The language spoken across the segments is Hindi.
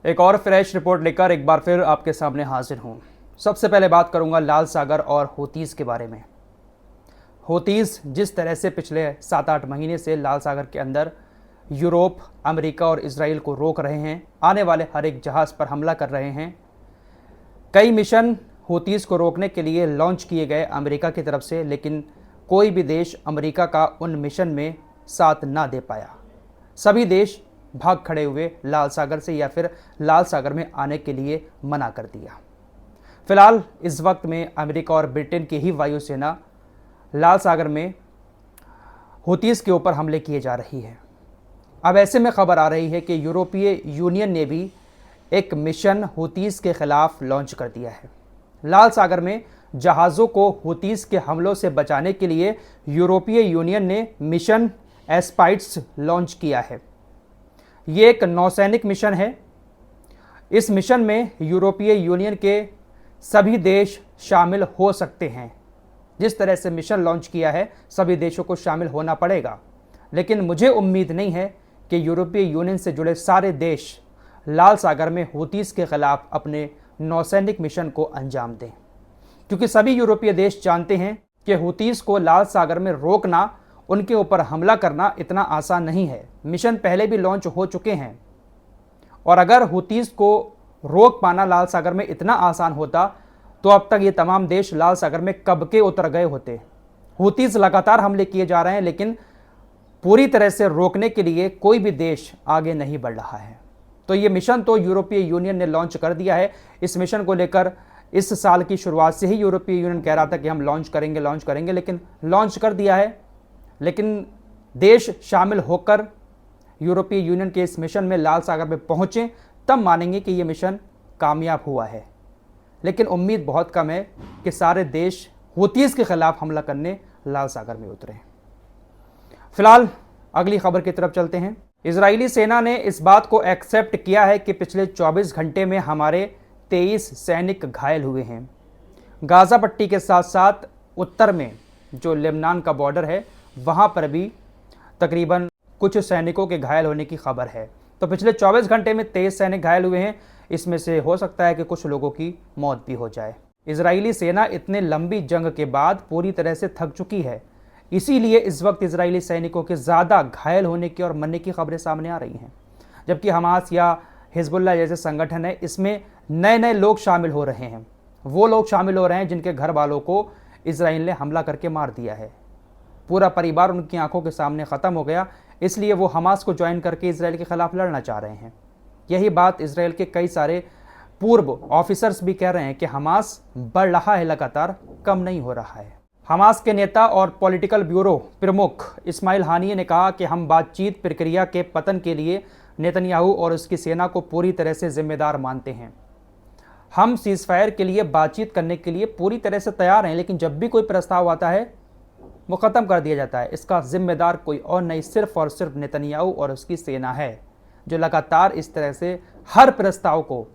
एक और फ्रेश रिपोर्ट लेकर एक बार फिर आपके सामने हाजिर हूँ। सबसे पहले बात करूँगा लाल सागर और हूतीज़ के बारे में। हूतीज़ जिस तरह से पिछले 7-8 महीने से लाल सागर के अंदर यूरोप, अमेरिका और इजराइल को रोक रहे हैं, आने वाले हर एक जहाज़ पर हमला कर रहे हैं। कई मिशन हूतीज़ को रोकने के लिए लॉन्च किए गए अमेरिका की तरफ से, लेकिन कोई भी देश अमेरिका का उन मिशन में साथ ना दे पाया। सभी देश भाग खड़े हुए लाल सागर से या फिर लाल सागर में आने के लिए मना कर दिया। फिलहाल इस वक्त में अमेरिका और ब्रिटेन की ही वायुसेना लाल सागर में हूतीज़ के ऊपर हमले किए जा रही है। अब ऐसे में खबर आ रही है कि यूरोपीय यूनियन ने भी एक मिशन हूतीज़ के खिलाफ लॉन्च कर दिया है। लाल सागर में जहाज़ों को हूतीज़ के हमलों से बचाने के लिए यूरोपीय यूनियन ने मिशन एस्पाइड्स लॉन्च किया है। ये एक नौसैनिक मिशन है। इस मिशन में यूरोपीय यूनियन के सभी देश शामिल हो सकते हैं। जिस तरह से मिशन लॉन्च किया है, सभी देशों को शामिल होना पड़ेगा, लेकिन मुझे उम्मीद नहीं है कि यूरोपीय यूनियन से जुड़े सारे देश लाल सागर में हूतीज़ के खिलाफ अपने नौसैनिक मिशन को अंजाम दें, क्योंकि सभी यूरोपीय देश जानते हैं कि हूतीज़ को लाल सागर में रोकना, उनके ऊपर हमला करना इतना आसान नहीं है। मिशन पहले भी लॉन्च हो चुके हैं, और अगर हूतीज़ को रोक पाना लाल सागर में इतना आसान होता तो अब तक ये तमाम देश लाल सागर में कब के उतर गए होते। हूतीज़ लगातार हमले किए जा रहे हैं, लेकिन पूरी तरह से रोकने के लिए कोई भी देश आगे नहीं बढ़ रहा है। तो ये मिशन तो यूरोपीय यूनियन ने लॉन्च कर दिया है। इस मिशन को लेकर इस साल की शुरुआत से ही यूरोपीय यूनियन कह रहा था कि हम लॉन्च करेंगे, लेकिन लॉन्च कर दिया है। लेकिन देश शामिल होकर यूरोपीय यूनियन के इस मिशन में लाल सागर में पहुंचे, तब मानेंगे कि यह मिशन कामयाब हुआ है। लेकिन उम्मीद बहुत कम है कि सारे देश हूतीज़ के खिलाफ हमला करने लाल सागर में उतरे। फिलहाल अगली खबर की तरफ चलते हैं। इजरायली सेना ने इस बात को एक्सेप्ट किया है कि पिछले 24 घंटे में हमारे 23 सैनिक घायल हुए हैं। गाज़ा पट्टी के साथ साथ उत्तर में जो लेबनान का बॉर्डर है, वहाँ पर भी तकरीबन कुछ सैनिकों के घायल होने की खबर है। तो पिछले 24 घंटे में 23 सैनिक घायल हुए हैं। इसमें से हो सकता है कि कुछ लोगों की मौत भी हो जाए। इजरायली सेना इतने लंबी जंग के बाद पूरी तरह से थक चुकी है, इसीलिए इस वक्त इजरायली सैनिकों के ज़्यादा घायल होने की और मरने की खबरें सामने आ रही हैं। जबकि हमास या हिजबुल्लाह जैसे संगठन है, इसमें नए नए लोग शामिल हो रहे हैं। वो लोग शामिल हो रहे हैं जिनके घर वालों को इजराइल ने हमला करके मार दिया है। पूरा परिवार उनकी आंखों के सामने ख़त्म हो गया, इसलिए वो हमास को ज्वाइन करके इजराइल के ख़िलाफ़ लड़ना चाह रहे हैं। यही बात इजराइल के कई सारे पूर्व ऑफिसर्स भी कह रहे हैं कि हमास बढ़ रहा है, लगातार कम नहीं हो रहा है। हमास के नेता और पॉलिटिकल ब्यूरो प्रमुख इस्माइल हानिये ने कहा कि हम बातचीत प्रक्रिया के पतन के लिए नेतन्याहू और उसकी सेना को पूरी तरह से जिम्मेदार मानते हैं। हम सीज़फायर के लिए बातचीत करने के लिए पूरी तरह से तैयार हैं, लेकिन जब भी कोई प्रस्ताव आता है वो ख़त्म कर दिया जाता है। इसका जिम्मेदार कोई और नहीं, सिर्फ और सिर्फ नेतन्याहू और उसकी सेना है, जो लगातार इस तरह से हर प्रस्ताव को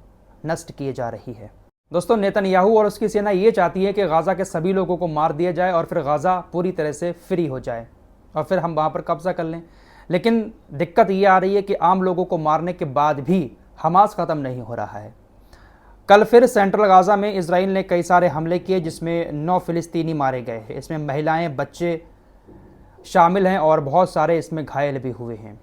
नष्ट किए जा रही है। दोस्तों, नेतन्याहू और उसकी सेना ये चाहती है कि गाज़ा के सभी लोगों को मार दिया जाए और फिर गाज़ा पूरी तरह से फ्री हो जाए और फिर हम वहाँ पर कब्जा कर लें। लेकिन दिक्कत ये आ रही है कि आम लोगों को मारने के बाद भी हमास ख़त्म नहीं हो रहा है। कल फिर सेंट्रल गाज़ा में इजराइल ने कई सारे हमले किए, जिसमें 9 फ़िलिस्तीनी मारे गए हैं। इसमें महिलाएं, बच्चे शामिल हैं और बहुत सारे इसमें घायल भी हुए हैं।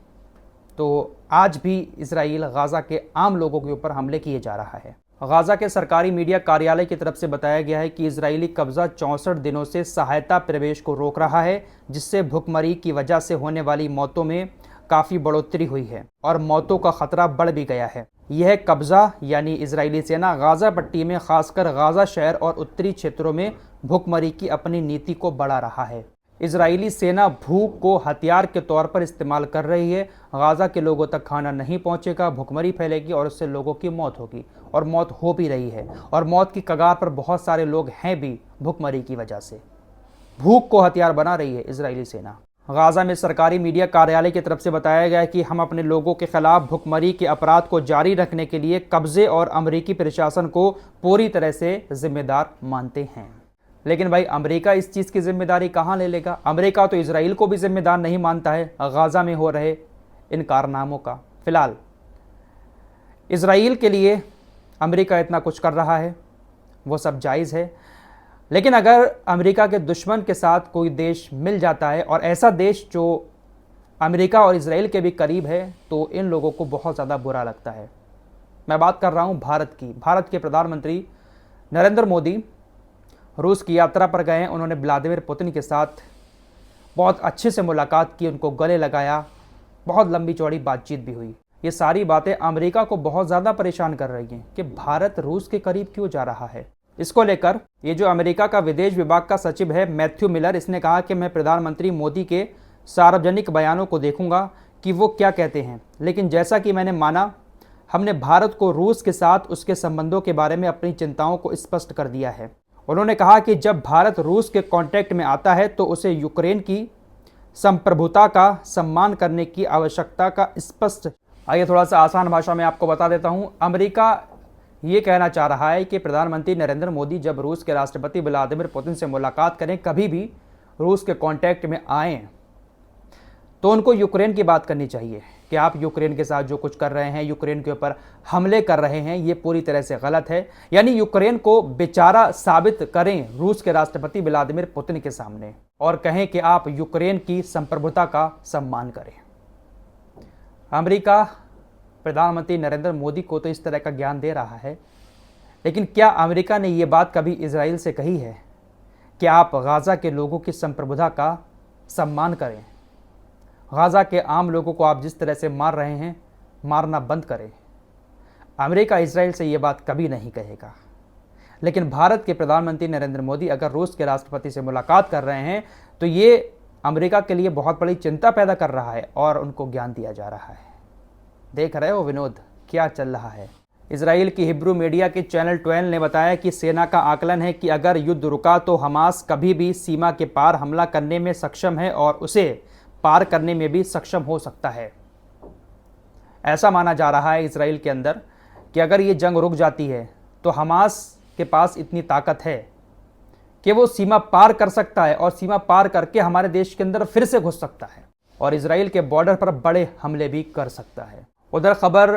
तो आज भी इजराइल गाज़ा के आम लोगों के ऊपर हमले किए जा रहा है। गाज़ा के सरकारी मीडिया कार्यालय की तरफ से बताया गया है कि इजरायली कब्ज़ा 64 दिनों से सहायता प्रवेश को रोक रहा है, जिससे भुखमरी की वजह से होने वाली मौतों में काफ़ी बढ़ोतरी हुई है और मौतों का खतरा बढ़ भी गया है। यह कब्ज़ा यानी इजरायली सेना गाज़ा पट्टी में, खासकर गाज़ा शहर और उत्तरी क्षेत्रों में भुखमरी की अपनी नीति को बढ़ा रहा है। इजरायली सेना भूख को हथियार के तौर पर इस्तेमाल कर रही है। गाज़ा के लोगों तक खाना नहीं पहुंचेगा, भुखमरी फैलेगी और उससे लोगों की मौत होगी, और मौत हो भी रही है, और मौत की कगार पर बहुत सारे लोग हैं भी भुखमरी की वजह से। भूख को हथियार बना रही है इजरायली सेना। गाज़ा में सरकारी मीडिया कार्यालय की तरफ से बताया गया है कि हम अपने लोगों के खिलाफ भुखमरी के अपराध को जारी रखने के लिए कब्ज़े और अमरीकी प्रशासन को पूरी तरह से जिम्मेदार मानते हैं। लेकिन भाई, अमेरिका इस चीज़ की जिम्मेदारी कहाँ ले लेगा? अमेरिका तो इजराइल को भी जिम्मेदार नहीं मानता है गाज़ा में हो रहे इन कारनामों का। फिलहाल इसराइल के लिए अमेरिका इतना कुछ कर रहा है, वो सब जायज़ है, लेकिन अगर अमेरिका के दुश्मन के साथ कोई देश मिल जाता है और ऐसा देश जो अमेरिका और इसराइल के भी करीब है, तो इन लोगों को बहुत ज़्यादा बुरा लगता है। मैं बात कर रहा हूँ भारत की। भारत के प्रधानमंत्री नरेंद्र मोदी रूस की यात्रा पर गए हैं। उन्होंने व्लादिमीर पुतिन के साथ बहुत अच्छे से मुलाकात की, उनको गले लगाया, बहुत लंबी चौड़ी बातचीत भी हुई। ये सारी बातें अमेरिका को बहुत ज़्यादा परेशान कर रही हैं कि भारत रूस के करीब क्यों जा रहा है। इसको लेकर ये जो अमेरिका का विदेश विभाग का सचिव है मैथ्यू मिलर, इसने कहा कि मैं प्रधानमंत्री मोदी के सार्वजनिक बयानों को देखूंगा कि वो क्या कहते हैं, लेकिन जैसा कि मैंने माना, हमने भारत को रूस के साथ उसके संबंधों के बारे में अपनी चिंताओं को स्पष्ट कर दिया है। उन्होंने कहा कि जब भारत रूस के कांटेक्ट में आता है तो उसे यूक्रेन की संप्रभुता का सम्मान करने की आवश्यकता का स्पष्ट। आइए थोड़ा सा आसान भाषा में आपको बता देता हूं। अमेरिका ये कहना चाह रहा है कि प्रधानमंत्री नरेंद्र मोदी जब रूस के राष्ट्रपति व्लादिमीर पुतिन से मुलाकात करें, कभी भी रूस के कांटेक्ट में आएँ, तो उनको यूक्रेन की बात करनी चाहिए कि आप यूक्रेन के साथ जो कुछ कर रहे हैं, यूक्रेन के ऊपर हमले कर रहे हैं, ये पूरी तरह से गलत है। यानी यूक्रेन को बेचारा साबित करें रूस के राष्ट्रपति व्लादिमीर पुतिन के सामने और कहें कि आप यूक्रेन की संप्रभुता का सम्मान करें। अमेरिका प्रधानमंत्री नरेंद्र मोदी को तो इस तरह का ज्ञान दे रहा है, लेकिन क्या अमेरिका ने ये बात कभी इजराइल से कही है कि आप गाज़ा के लोगों की संप्रभुता का सम्मान करें? गाज़ा के आम लोगों को आप जिस तरह से मार रहे हैं, मारना बंद करें। अमेरिका इजराइल से ये बात कभी नहीं कहेगा। लेकिन भारत के प्रधानमंत्री नरेंद्र मोदी अगर रूस के राष्ट्रपति से मुलाकात कर रहे हैं तो ये अमेरिका के लिए बहुत बड़ी चिंता पैदा कर रहा है और उनको ज्ञान दिया जा रहा है। देख रहे हो विनोद, क्या चल रहा है। इजराइल की हिब्रू मीडिया के चैनल 12 ने बताया कि सेना का आकलन है कि अगर युद्ध रुका तो हमास कभी भी सीमा के पार हमला करने में सक्षम है और उसे पार करने में भी सक्षम हो सकता है। ऐसा माना जा रहा है इजराइल के अंदर कि अगर ये जंग रुक जाती है तो हमास के पास इतनी ताकत है कि वो सीमा पार कर सकता है और सीमा पार करके हमारे देश के अंदर फिर से घुस सकता है और इजराइल के बॉर्डर पर बड़े हमले भी कर सकता है। उधर खबर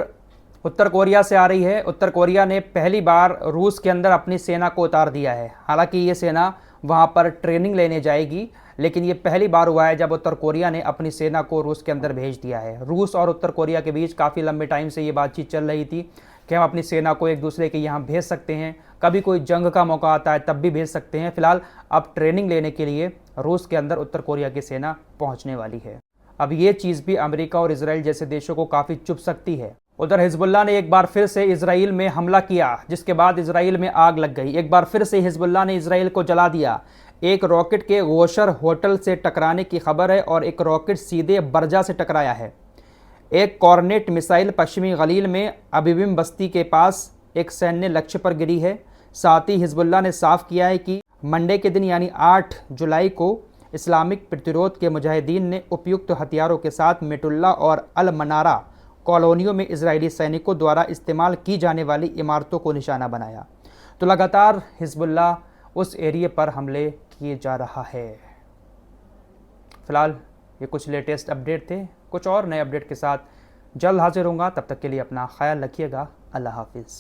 उत्तर कोरिया से आ रही है। उत्तर कोरिया ने पहली बार रूस के अंदर अपनी सेना को उतार दिया है। हालांकि ये सेना वहाँ पर ट्रेनिंग लेने जाएगी, लेकिन ये पहली बार हुआ है जब उत्तर कोरिया ने अपनी सेना को रूस के अंदर भेज दिया है। रूस और उत्तर कोरिया के बीच काफ़ी लंबे टाइम से ये बातचीत चल रही थी कि हम अपनी सेना को एक दूसरे के यहाँ भेज सकते हैं, कभी कोई जंग का मौका आता है तब भी भेज सकते हैं। फिलहाल अब ट्रेनिंग लेने के लिए रूस के अंदर उत्तर कोरिया की सेना पहुँचने वाली है। अब ये चीज़ भी अमेरिका और इसराइल जैसे देशों को काफ़ी चुभ सकती है। उधर हिजबुल्लाह ने एक बार फिर से इसराइल में हमला किया, जिसके बाद इसराइल में आग लग गई। एक बार फिर से हिजबुल्लाह ने इसराइल को जला दिया। एक रॉकेट के गोशर होटल से टकराने की खबर है और एक रॉकेट सीधे बर्जा से टकराया है। एक कॉर्नेट मिसाइल पश्चिमी गलील में अबीबिम बस्ती के पास एक सैन्य लक्ष्य पर गिरी है। साथ ही हिजबुल्लाह ने साफ किया है कि मंडे के दिन यानी 8 जुलाई को इस्लामिक प्रतिरोध के मुजाहिदीन ने उपयुक्त हथियारों के साथ मेटुल्ला और अल मनारा कॉलोनियों में इजरायली सैनिकों द्वारा इस्तेमाल की जाने वाली इमारतों को निशाना बनाया। तो लगातार हिजबुल्लाह उस एरिया पर हमले किए जा रहा है। फिलहाल ये कुछ लेटेस्ट अपडेट थे। कुछ और नए अपडेट के साथ जल्द हाजिर होऊंगा। तब तक के लिए अपना ख्याल रखिएगा। अल्लाह हाफिज़।